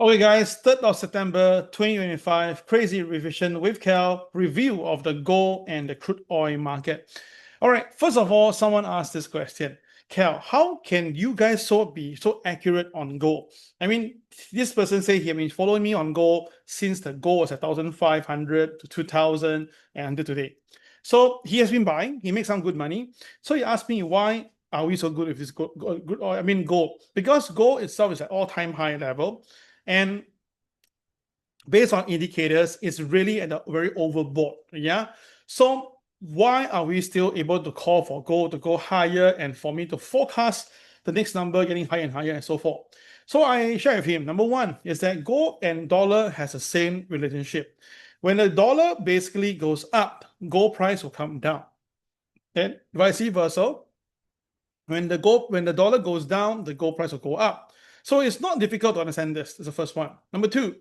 Okay, guys, 3rd of September 2025, crazy revision with Cal, review of the gold and the crude oil market. All right, first of all, someone asked this question. Cal, how can you guys be so accurate on gold? I mean, this person say he has been following me on gold since the gold was at 1,500 to 2,000 and until today. So he has been buying, he makes some good money. So he asked me, why are we so good with this gold oil? I mean, gold, because gold itself is at all-time high level. And based on indicators, it's really at a very overbought. Yeah. So why are we still able to call for gold to go higher and for me to forecast the next number getting higher and higher and so forth? So I share with him, number one is that gold and dollar has the same relationship. When the dollar basically goes up, gold price will come down. And vice versa. When the dollar goes down, the gold price will go up. So it's not difficult to understand this. That's the first one. Number two,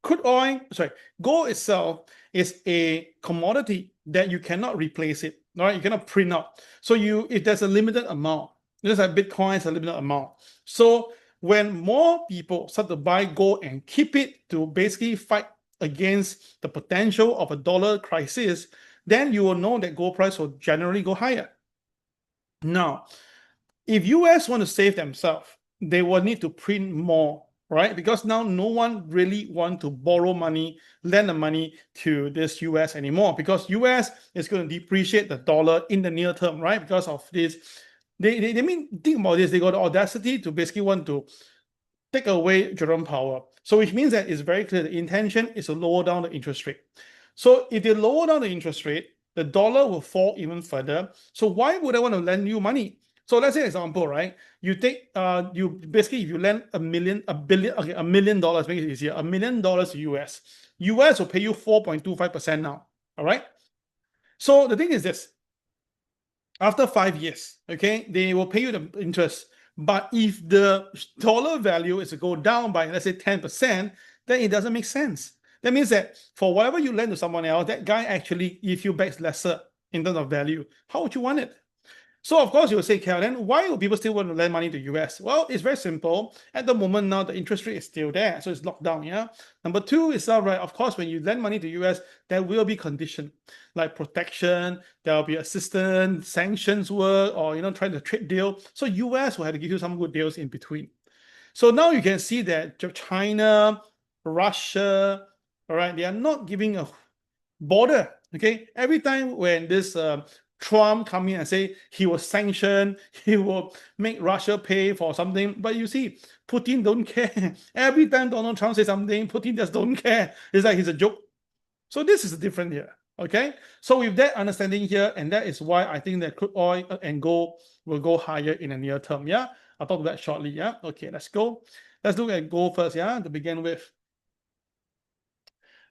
gold itself is a commodity that you cannot replace it. Right? You cannot print out. So if there's a limited amount, just like Bitcoin is a limited amount. So when more people start to buy gold and keep it to basically fight against the potential of a dollar crisis, then you will know that gold price will generally go higher. Now, if US want to save themselves, they will need to print more, right? Because now no one really want to borrow money, lend the money to this US anymore, because US is going to depreciate the dollar in the near term, right? Because of this, think about this, they got the audacity to basically want to take away Jerome Powell. So which means that it's very clear the intention is to lower down the interest rate. So if they lower down the interest rate, the dollar will fall even further. So why would I want to lend you money? So let's say example, right? You take if you lend $1 million, $1 million, make it easier, $1 million to US. US will pay you 4.25% now. All right. So the thing is this: after 5 years, okay, they will pay you the interest. But if the dollar value is to go down by, let's say, 10%, then it doesn't make sense. That means that for whatever you lend to someone else, that guy actually gives you back lesser in terms of value. How would you want it? So of course you'll say, Cal, then why do people still want to lend money to US? Well, it's very simple. At the moment now, the interest rate is still there, so it's locked down. Yeah. Number two is right. Of course, when you lend money to US, there will be condition like protection. There will be assistance, sanctions work, or trying to trade deal. So US will have to give you some good deals in between. So now you can see that China, Russia, all right, they are not giving a border. Okay, every time when this Trump come in and say he will sanction, he will make Russia pay for something. But you see, Putin don't care. Every time Donald Trump says something, Putin just don't care. It's like he's a joke. So this is different here. Okay, so with that understanding here, and that is why I think that crude oil and gold will go higher in the near term. Yeah, I'll talk about that shortly. Yeah, okay, let's go. Let's look at gold first. Yeah, to begin with.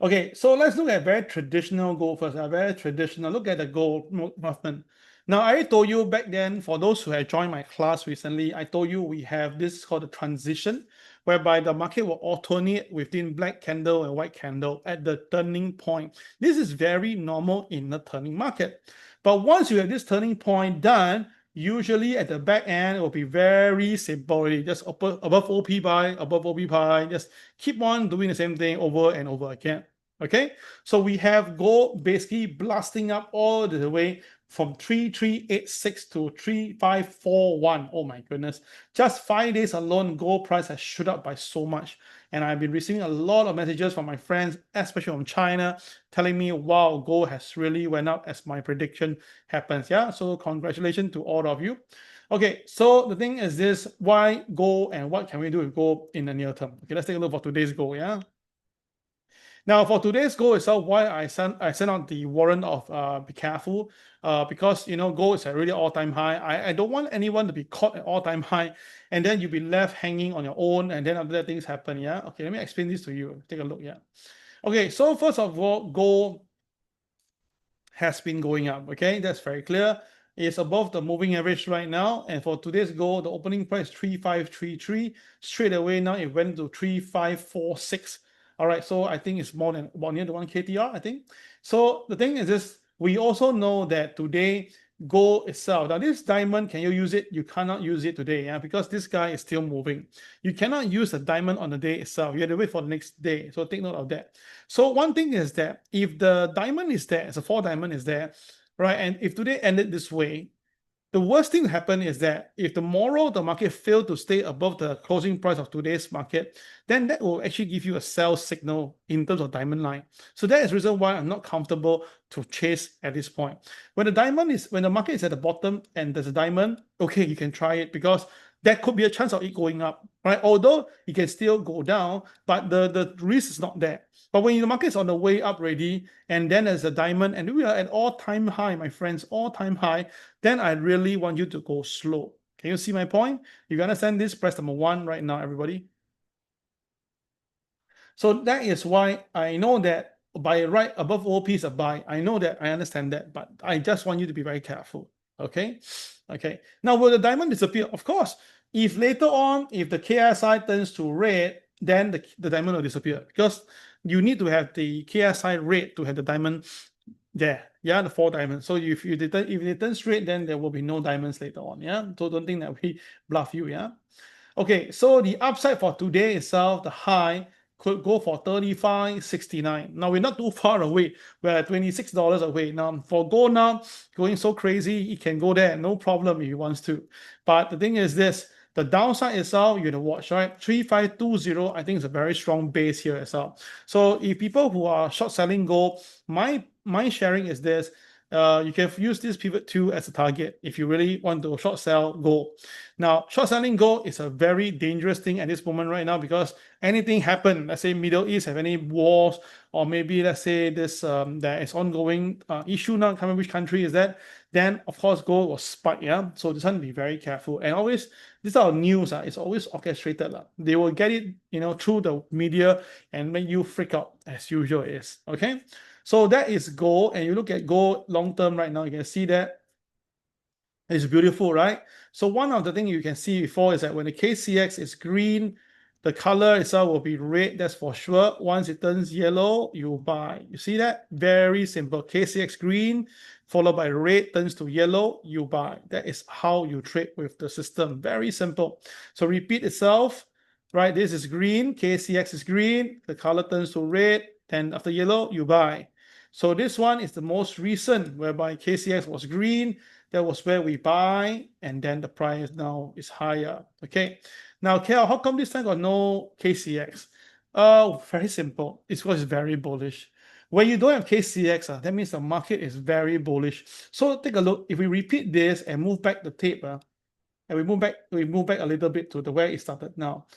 Okay, so let's look at very traditional gold first. Very traditional. Look at the gold movement. Now, I told you back then, for those who have joined my class recently, I told you we have this called the transition, whereby the market will alternate within black candle and white candle at the turning point. This is very normal in the turning market. But once you have this turning point done, usually at the back end, it will be very simple. Just above OP buy, above OP buy, just keep on doing the same thing over and over again. Okay, so we have gold basically blasting up all the way from 3386 to 3541. Oh my goodness, just 5 days alone, gold price has shot up by so much. And I've been receiving a lot of messages from my friends, especially from China, telling me, wow, gold has really went up as my prediction happens. Yeah, so congratulations to all of you. Okay, so the thing is this: why gold and what can we do with gold in the near term? Okay, let's take a look for today's gold. Yeah. Now, for today's gold itself, why I sent out the warrant of be careful, because gold is at really all-time high. I don't want anyone to be caught at all-time high, and then you'll be left hanging on your own, and then after that things happen. Yeah. Okay, let me explain this to you. Take a look. Yeah. Okay, so first of all, gold has been going up. Okay, that's very clear. It's above the moving average right now, and for today's gold, the opening price 3533. Straight away now it went to 3546. All right, so I think it's more near to 1 KTR, I think. So the thing is this: we also know that today gold itself. Now, this diamond, can you use it? You cannot use it today, yeah, because this guy is still moving. You cannot use the diamond on the day itself. You have to wait for the next day. So take note of that. So one thing is that if the diamond is there, so 4 diamond is there, right? And if today ended this way, the worst thing to happen is that if tomorrow the market failed to stay above the closing price of today's market, then that will actually give you a sell signal in terms of diamond line. So that is the reason why I'm not comfortable to chase at this point. When the market is at the bottom and there's a diamond, okay, you can try it because there could be a chance of it going up, right? Although it can still go down, but the risk is not there. But when the market is on the way up already, and then there's a diamond, and we are at all-time high, my friends, all-time high, then I really want you to go slow. Can you see my point? If you understand this, press number 1 right now, everybody. So that is why I know that by right above OP is a buy. I know that, I understand that, but I just want you to be very careful. Okay. Now, will the diamond disappear? Of course. If later on, if the KSI turns to red, then the diamond will disappear because you need to have the KSI red to have the diamond there. Yeah, the 4 diamonds. So if it turns red, then there will be no diamonds later on. Yeah. So don't think that we bluff you. Yeah. Okay. So the upside for today itself, the high could go for 35.69. Now we're not too far away. We're at $26 away. Now for gold now, going so crazy, it can go there, no problem if it wants to. But the thing is this, the downside itself, you have to watch, right? 3520, I think is a very strong base here as well. So if people who are short selling gold, my sharing is this. You can use this pivot 2 as a target if you really want to short sell gold. Now, short selling gold is a very dangerous thing at this moment right now because anything happen, let's say Middle East have any wars, or maybe let's say this there is ongoing issue now, I can't remember which country is that, then of course gold will spike. Yeah, so this one be very careful. And always this are news, it's always orchestrated. They will get it, through the media and make you freak out as usual is. Okay. So that is gold, and you look at gold long term right now, you can see that it's beautiful, right? So one of the things you can see before is that when the KCX is green, the color itself will be red, that's for sure. Once it turns yellow, you buy. You see that? Very simple. KCX green, followed by red, turns to yellow, you buy. That is how you trade with the system. Very simple. So repeat itself, right? This is green, KCX is green, the color turns to red, then after yellow, you buy. So this one is the most recent, whereby KCX was green. That was where we buy, and then the price now is higher. Okay. Now, Kel, how come this time got no KCX? Very simple. It's because it's very bullish. When you don't have KCX, that means the market is very bullish. So take a look. If we repeat this and move back the tape, and we move back a little bit to the where it started now.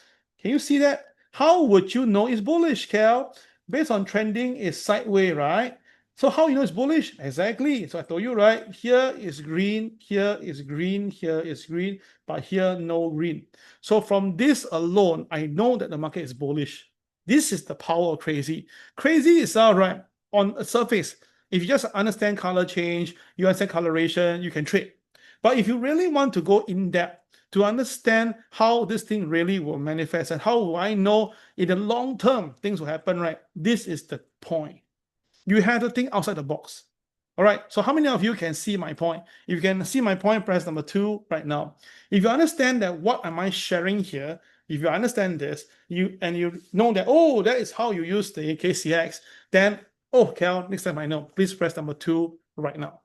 Can you see that? How would you know it's bullish, Kel? Based on trending, is sideways, right? So how you know it's bullish? Exactly. So I told you, right? Here is green, here is green, here is green, but here no green. So from this alone, I know that the market is bullish. This is the power of CRAZII. CRAZII is all right on a surface. If you just understand color change, you understand coloration, you can trade. But if you really want to go in depth to understand how this thing really will manifest and how will I know in the long term things will happen, right? This is the point. You have to think outside the box. All right. So how many of you can see my point? If you can see my point, press number 2 right now. If you understand that what am I sharing here, if you understand this, you know that, oh, that is how you use the KCX, then, oh, Cal, next time I know, please press number 2 right now.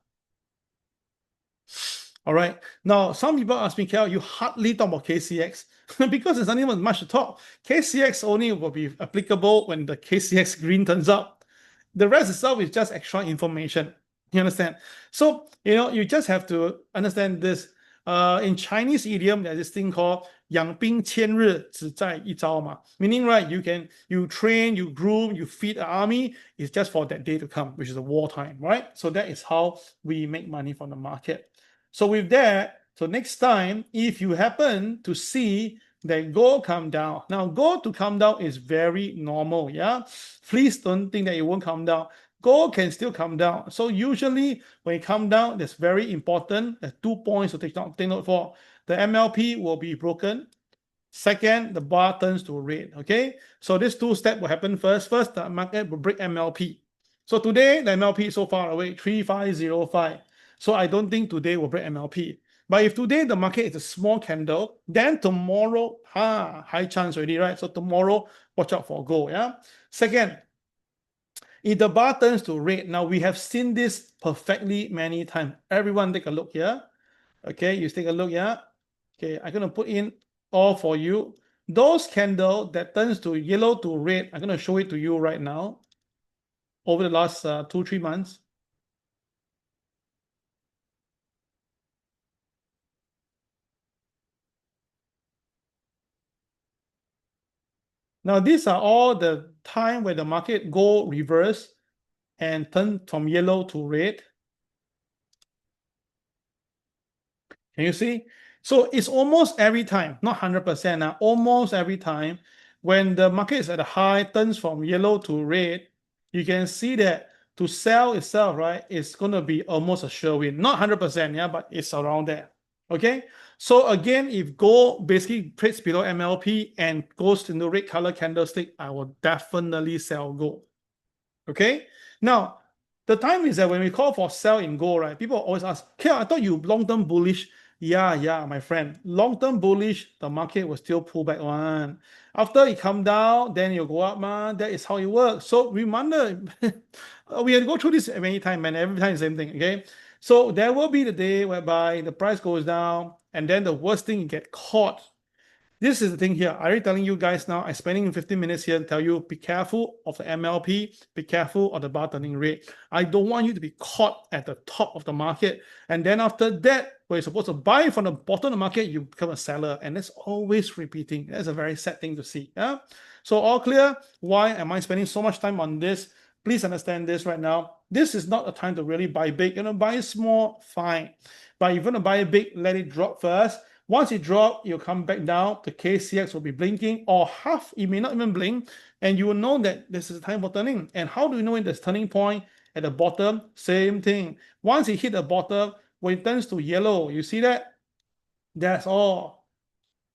All right. Now, some people ask me, Cal, you hardly talk about KCX because there's not even much to talk. KCX only will be applicable when the KCX green turns up. The rest itself is just extra information. You understand? So, you just have to understand this. In Chinese idiom, there's this thing called 养兵千日，只在一朝嘛. Meaning, right, you train, you groom, you feed an army, it's just for that day to come, which is a wartime, right? So that is how we make money from the market. So with that, so next time, if you happen to see that gold come down, now gold to come down is very normal, yeah? Please don't think that it won't come down. Gold can still come down. So usually when it comes down, that's very important. There's 2 points to take note for. The MLP will be broken. Second, the bar turns to red, okay? So these 2 steps will happen first. First, the market will break MLP. So today, the MLP is so far away, 3505. So I don't think today will break MLP. But if today the market is a small candle, then tomorrow, high chance already, right? So tomorrow, watch out for gold, yeah? Second, if the bar turns to red, now we have seen this perfectly many times. Everyone take a look here. Okay, you take a look, yeah? Okay, I'm gonna put in all for you. Those candle that turns to yellow to red, I'm gonna show it to you right now over the last 2-3 months. Now, these are all the time where the market go reverse and turn from yellow to red. Can you see? So it's almost every time, not 100% now, almost every time when the market is at a high, turns from yellow to red, you can see that to sell itself, right, it's going to be almost a sure win. Not 100%, yeah, but it's around there. Okay? So again, if gold basically trades below MLP and goes into red color candlestick, I will definitely sell gold. Okay? Now, the time is that when we call for sell in gold, right, people always ask, okay, I thought you long-term bullish. Yeah, my friend. Long-term bullish, the market will still pull back one. After it come down, then you go up, man. That is how it works. So reminder, we had to go through this many times, man. Every time the same thing, okay? So there will be the day whereby the price goes down, and then the worst thing, you get caught. This is the thing here. I'm already telling you guys now. I'm spending 15 minutes here to tell you, be careful of the MLP, be careful of the bar turning red. I don't want you to be caught at the top of the market. And then after that, where you're supposed to buy from the bottom of the market, you become a seller. And that's always repeating. That's a very sad thing to see. Yeah. So all clear? Why am I spending so much time on this? Please understand this right now. This is not a time to really buy big. You're going to buy small, fine. But if you're going to buy big, let it drop first. Once it drops, you'll come back down, the KCX will be blinking, or half, it may not even blink, and you will know that this is the time for turning. And how do you know when there's turning point? At the bottom, same thing. Once it hit the bottom, when it turns to yellow, you see that? That's all.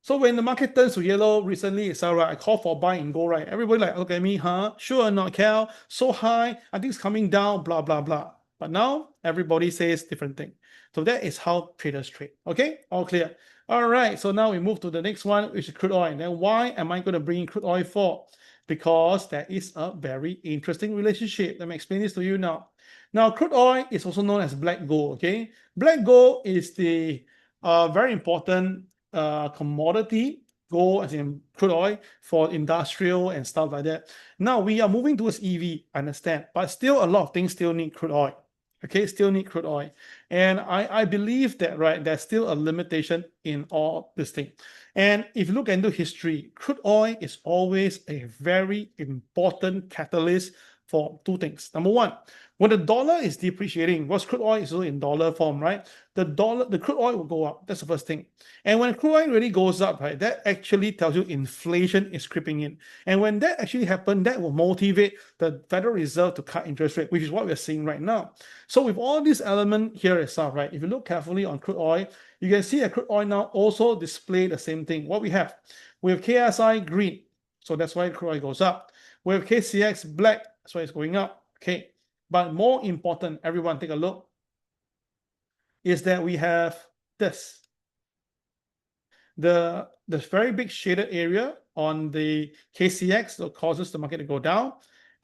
So when the market turns to yellow recently, it's all right. I call for buy and go, right? Everybody like, look at me, huh? Sure or not, Cal? So high, I think it's coming down, blah, blah, blah. But now, everybody says different thing. So that is how traders trade, okay? All clear. All right, so now we move to the next one, which is crude oil. Then why am I going to bring in crude oil for? Because there is a very interesting relationship. Let me explain this to you now. Now, crude oil is also known as black gold, okay? Black gold is the very important commodity, gold as in crude oil, for industrial and stuff like that. Now, we are moving towards EV, I understand, but still a lot of things still need crude oil. Okay, still need crude oil. And I believe that, right, there's still a limitation in all this thing. And if you look into history, crude oil is always a very important catalyst for two things. Number one, when the dollar is depreciating, because crude oil is also in dollar form, right? The crude oil will go up. That's the first thing. And when crude oil really goes up, right, that actually tells you inflation is creeping in. And when that actually happens, that will motivate the Federal Reserve to cut interest rate, which is what we're seeing right now. So with all these elements here itself, right, if you look carefully on crude oil, you can see that crude oil now also display the same thing. What we have KSI green, so that's why crude oil goes up. We have KCX black, that's why it's going up. Okay, but more important, everyone take a look, is that we have this. The very big shaded area on the KCX that causes the market to go down.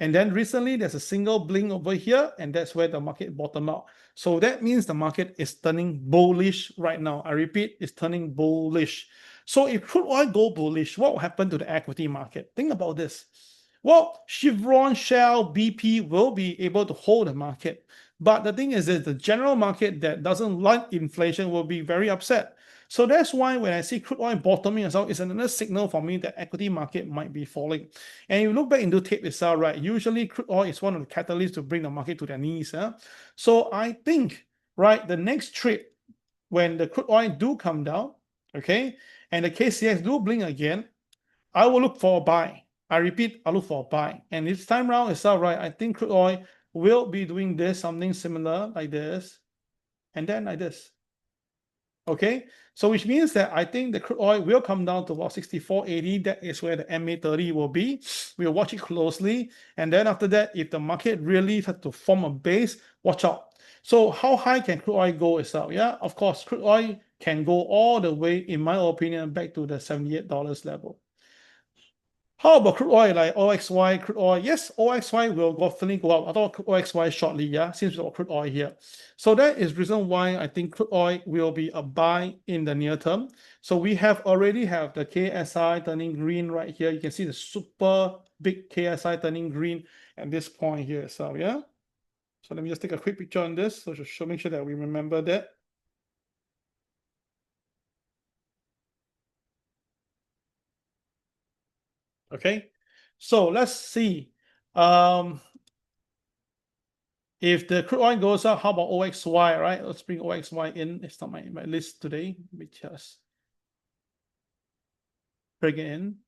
And then recently there's a single blink over here, and that's where the market bottomed out. So that means the market is turning bullish right now. I repeat, it's turning bullish. So if crude oil go bullish, what will happen to the equity market? Think about this. Well, Chevron, Shell, BP will be able to hold the market. But the thing is that the general market that doesn't like inflation will be very upset. So that's why when I see crude oil bottoming as well, it's another signal for me that equity market might be falling. And if you look back into tape itself, right, usually crude oil is one of the catalysts to bring the market to their knees. So I think, right, the next trade, when the crude oil do come down, okay, and the KCX do blink again, I will look for a buy. I repeat, I look for a buy. And this time around itself, right, I think crude oil will be doing this, something similar like this, and then like this. Okay, so which means that I think the crude oil will come down to about 64.80. That is where the MA30 will be. We'll watch it closely. And then after that, if the market really has to form a base, watch out. So how high can crude oil go itself? Yeah, of course, crude oil can go all the way, in my opinion, back to the $78 level. How about crude oil, like OXY, crude oil? Yes, OXY will definitely go up. I thought OXY shortly, yeah, since we got crude oil here. So that is reason why I think crude oil will be a buy in the near term. So we have already have the KSI turning green right here. You can see the super big KSI turning green at this point here. So yeah. So let me just take a quick picture on this. So just make sure that we remember that. Okay. So let's see. If the crude oil goes up, how about OXY, right? Let's bring OXY in. It's not my list today. Let me just bring it in.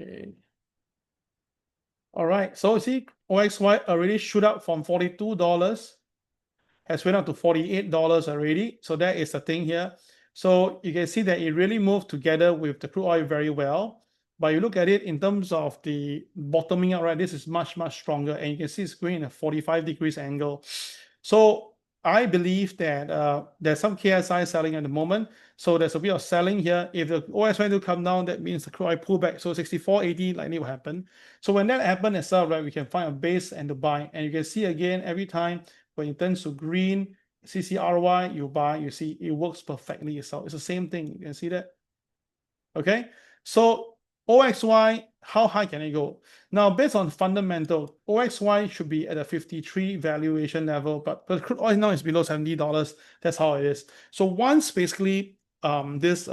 Okay. All right. So you see, OXY already shoot up from $42, has went up to $48 already. So that is the thing here. So you can see that it really moved together with the crude oil very well. But you look at it in terms of the bottoming out, right? This is much, much stronger. And you can see it's going in a 45 degrees angle. So I believe that there's some KSI selling at the moment. So there's a bit of selling here. If the OSY to come down, that means the crude oil pullback. So 64.80 likely will happen. So when that happens itself, right, we can find a base and to buy. And you can see again, every time when it turns to green, CCRY, you buy, you see it works perfectly. So it's the same thing. You can see that. Okay. So OXY, how high can it go? Now, based on fundamental, OXY should be at a 53 valuation level, but crude oil now is below $70. That's how it is. So once basically this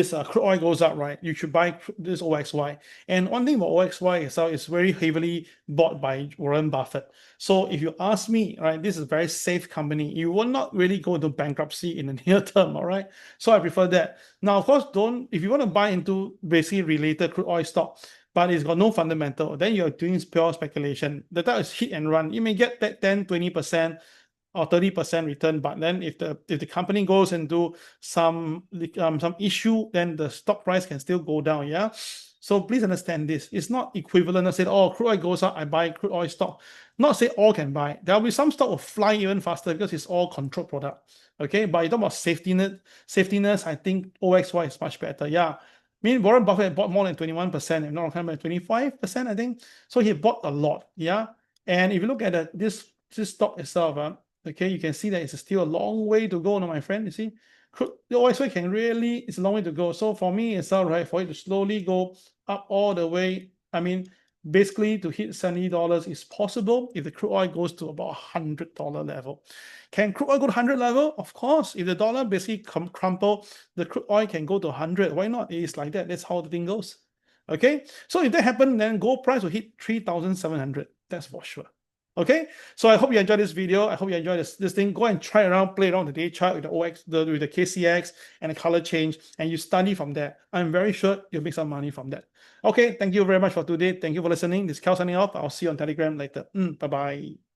crude oil goes up, right, you should buy this OXY. And one thing about OXY itself is very heavily bought by Warren Buffett. So if you ask me, right, this is a very safe company. You will not really go into bankruptcy in the near term, all right? So I prefer that. Now, of course, if you want to buy into basically related crude oil stock, but it's got no fundamental, then you're doing pure speculation. The type is hit and run. You may get that 10, 20%, or 30% return, but then if the company goes into some issue, then the stock price can still go down. Yeah. So please understand this. It's not equivalent. I said, oh, crude oil goes up, I buy crude oil stock. Not say all can buy. There will be some stock will fly even faster because it's all controlled product. Okay. But you talk about safetiness, I think OXY is much better. Yeah. I mean, Warren Buffett bought more than 21%, if not wrong, 25%, I think. So he bought a lot. Yeah. And if you look at this stock itself, okay, you can see that it's still a long way to go, no, my friend. You see, the OXY can really, it's a long way to go. So for me, it's all right for it to slowly go up all the way. I mean, basically to hit $70 is possible if the crude oil goes to about $100 level. Can crude oil go to 100 level? Of course. If the dollar basically crumple, the crude oil can go to 100. Why not? It's like that. That's how the thing goes. Okay. So if that happens, then gold price will hit 3,700. That's for sure. Okay, so I hope you enjoyed this video. I hope you enjoyed this thing. Go and try around, play around the day chart with with the KCX and the color change, and you study from there. I'm very sure you'll make some money from that. Okay, thank you very much for today. Thank you for listening. This is Cal signing off. I'll see you on Telegram later. Bye-bye.